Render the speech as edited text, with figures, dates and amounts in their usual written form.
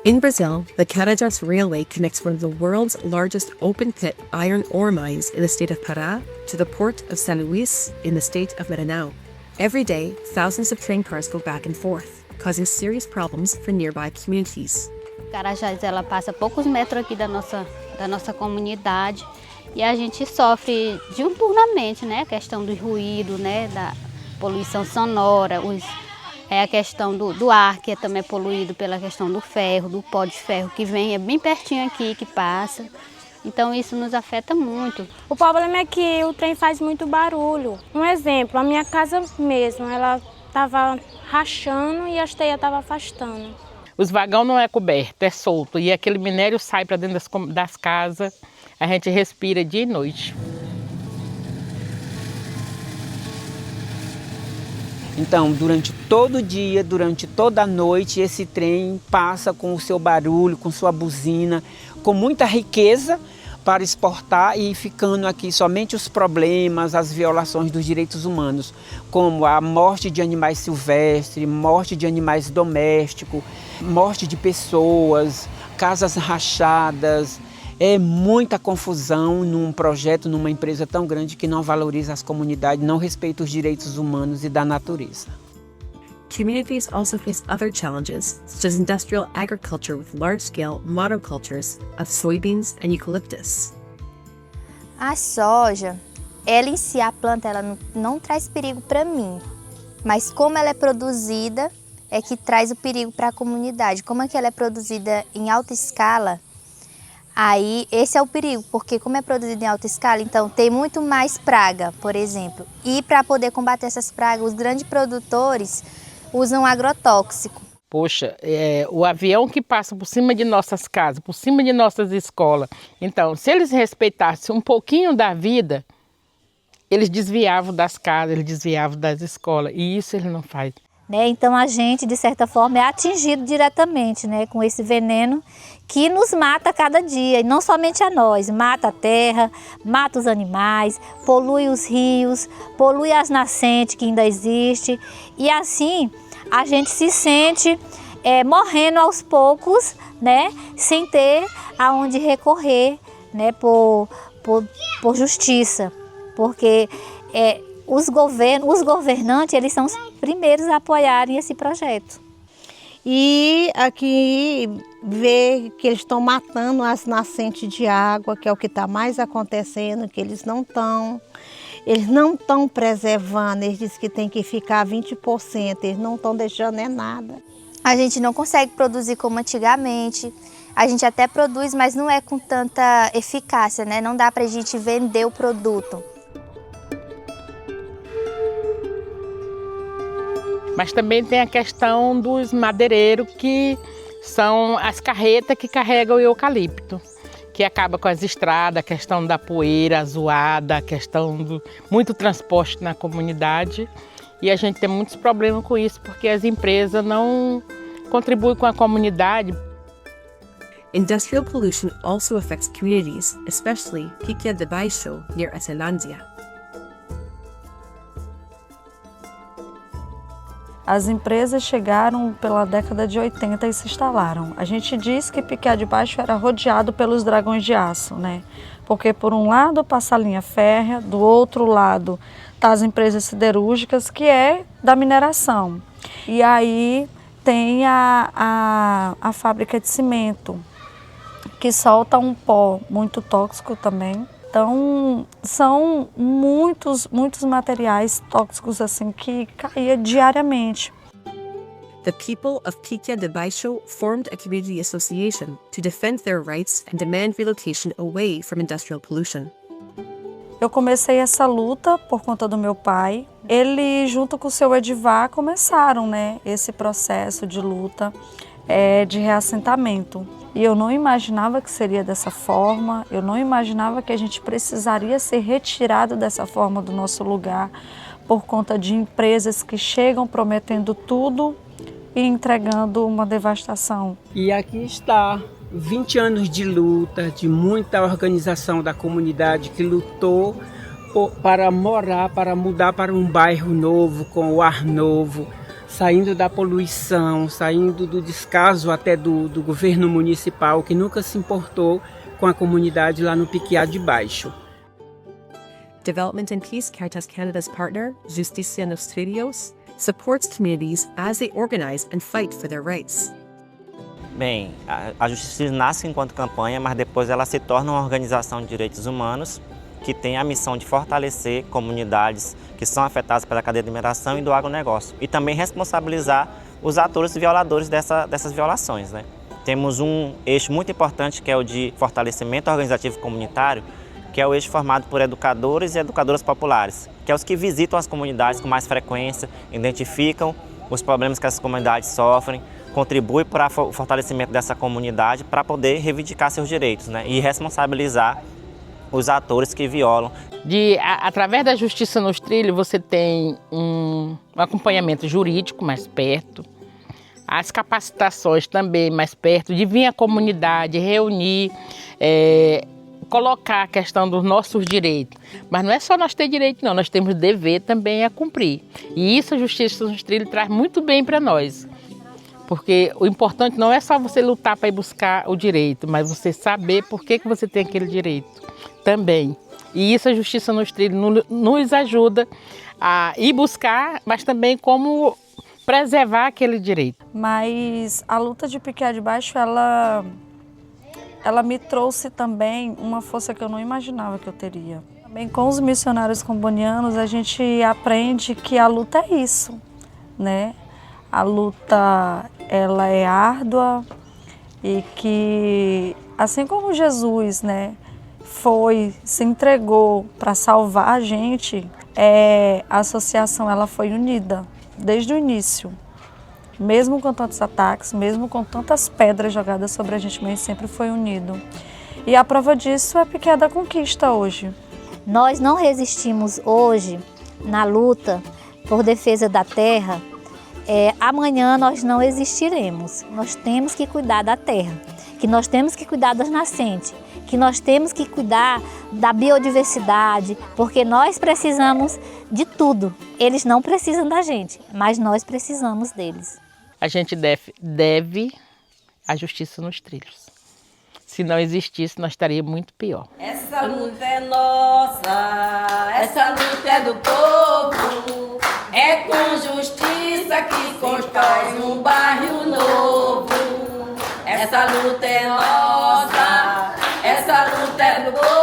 In Brazil, the Carajás Railway connects one of the world's largest open-pit iron ore mines in the state of Pará to the port of São Luís in the state of Maranhão. Every day, thousands of train cars go back and forth, causing serious problems for nearby communities. Carajás, ela passa poucos metros aqui da nossa comunidade e a gente sofre diuturnamente, né? A questão do ruído, né? Da poluição sonora, a questão do ar, que também é poluído pela questão do ferro, do pó de ferro que vem, é bem pertinho aqui, que passa. Então isso nos afeta muito. O problema é que o trem faz muito barulho. Um exemplo, a minha casa mesmo, ela estava rachando e a esteia estava afastando. Os vagões não é coberto, é solto e aquele minério sai para dentro das casas, a gente respira dia e noite. Então, durante todo o dia, durante toda a noite, esse trem passa com o seu barulho, com sua buzina, com muita riqueza para exportar e ficando aqui somente os problemas, as violações dos direitos humanos, como a morte de animais silvestres, morte de animais domésticos, morte de pessoas, casas rachadas. É muita confusão num projeto, numa empresa tão grande que não valoriza as comunidades, não respeita os direitos humanos e da natureza. Communities also face other challenges, such as industrial agriculture with large-scale monocultures of soybeans and eucalyptus. A soja, ela em si, a planta, ela não traz perigo para mim, mas como ela é produzida, é que traz o perigo para a comunidade. Como é que ela é produzida em alta escala, aí esse é o perigo, porque como é produzido em alta escala, então tem muito mais praga, por exemplo. E para poder combater essas pragas, os grandes produtores usam agrotóxico. Poxa, o avião que passa por cima de nossas casas, por cima de nossas escolas. Então, se eles respeitassem um pouquinho da vida, eles desviavam das casas, eles desviavam das escolas. E isso eles não fazem. Então a gente, de certa forma, é atingido diretamente, né, com esse veneno que nos mata a cada dia. E não somente a nós, mata a terra, mata os animais, polui os rios, polui as nascentes que ainda existem. E assim a gente se sente morrendo aos poucos, né, sem ter aonde recorrer, né, por justiça. Porque os governantes, eles são os primeiros a apoiarem esse projeto. E aqui ver que eles estão matando as nascentes de água, que é o que está mais acontecendo, que eles não estão preservando, eles dizem que tem que ficar 20%, eles não estão deixando nada. A gente não consegue produzir como antigamente, a gente até produz, mas não é com tanta eficácia, né? Não dá para a gente vender o produto. Mas também tem a questão dos madeireiros, que são as carretas que carregam o eucalipto, que acaba com as estradas, a questão da poeira, a zoada, a questão do muito transporte na comunidade. E a gente tem muitos problemas com isso, porque as empresas não contribuem com a comunidade. Industrial pollution also affects communities, especially Piquia de Baixo, near Acelândia. As empresas chegaram pela década de 80 e se instalaram. A gente diz que Piquia de Baixo era rodeado pelos dragões de aço, né? Porque por um lado passa a linha férrea, do outro lado tá as empresas siderúrgicas, que é da mineração. E aí tem a fábrica de cimento, que solta um pó muito tóxico também. Então, são muitos materiais tóxicos assim que caíam diariamente. The people of Piquia de Baixo formed a community association to defend their rights and demand relocation away from industrial pollution. Eu comecei essa luta por conta do meu pai. Ele, junto com o seu Edivar, começaram, né, esse processo de luta de reassentamento. E eu não imaginava que seria dessa forma, eu não imaginava que a gente precisaria ser retirado dessa forma do nosso lugar por conta de empresas que chegam prometendo tudo e entregando uma devastação. E aqui está 20 anos de luta, de muita organização da comunidade que lutou para morar, para mudar para um bairro novo, com o ar novo, saindo da poluição, saindo do descaso até do governo municipal, que nunca se importou com a comunidade lá no Piquiá de Baixo. Development and Peace, Caritas Canada's partner, Justiça nos Trilhos, supports communities as they organize and fight for their rights. Bem, a Justiça nasce enquanto campanha, mas depois ela se torna uma organização de direitos humanos que tem a missão de fortalecer comunidades que são afetadas pela cadeia de mineração e do agronegócio e também responsabilizar os atores e violadores dessas violações, né? Temos um eixo muito importante que é o de fortalecimento organizativo comunitário, que é o eixo formado por educadores e educadoras populares, que é os que visitam as comunidades com mais frequência, identificam os problemas que essas comunidades sofrem, contribuem para o fortalecimento dessa comunidade para poder reivindicar seus direitos, né? E responsabilizar os atores que violam. Através da Justiça nos Trilhos, você tem um acompanhamento jurídico mais perto, as capacitações também mais perto, de vir à comunidade, reunir, colocar a questão dos nossos direitos. Mas não é só nós ter direito, não, nós temos dever também a cumprir. E isso a Justiça nos Trilhos traz muito bem para nós. Porque o importante não é só você lutar para ir buscar o direito, mas você saber por que você tem aquele direito também. E isso a Justiça nos Trilhos nos ajuda a ir buscar, mas também como preservar aquele direito. Mas a luta de Piquiá de Baixo, ela me trouxe também uma força que eu não imaginava que eu teria. Também com os missionários combonianos, a gente aprende que a luta é isso, né? A luta, ela é árdua e que, assim como Jesus, né, se entregou para salvar a gente, a associação ela foi unida desde o início. Mesmo com tantos ataques, mesmo com tantas pedras jogadas sobre a gente, mas sempre foi unido. E a prova disso é a Piquiá da Conquista hoje. Nós não resistimos hoje na luta por defesa da terra. Amanhã nós não existiremos. Nós temos que cuidar da terra, que nós temos que cuidar das nascentes, que nós temos que cuidar da biodiversidade, porque nós precisamos de tudo. Eles não precisam da gente, mas nós precisamos deles. A gente deve a Justiça nos Trilhos. Se não existisse, nós estaríamos muito pior. Essa luta é nossa, essa luta é do povo. É com justiça que constrói um bairro novo. Essa luta é nossa, essa luta é do povo.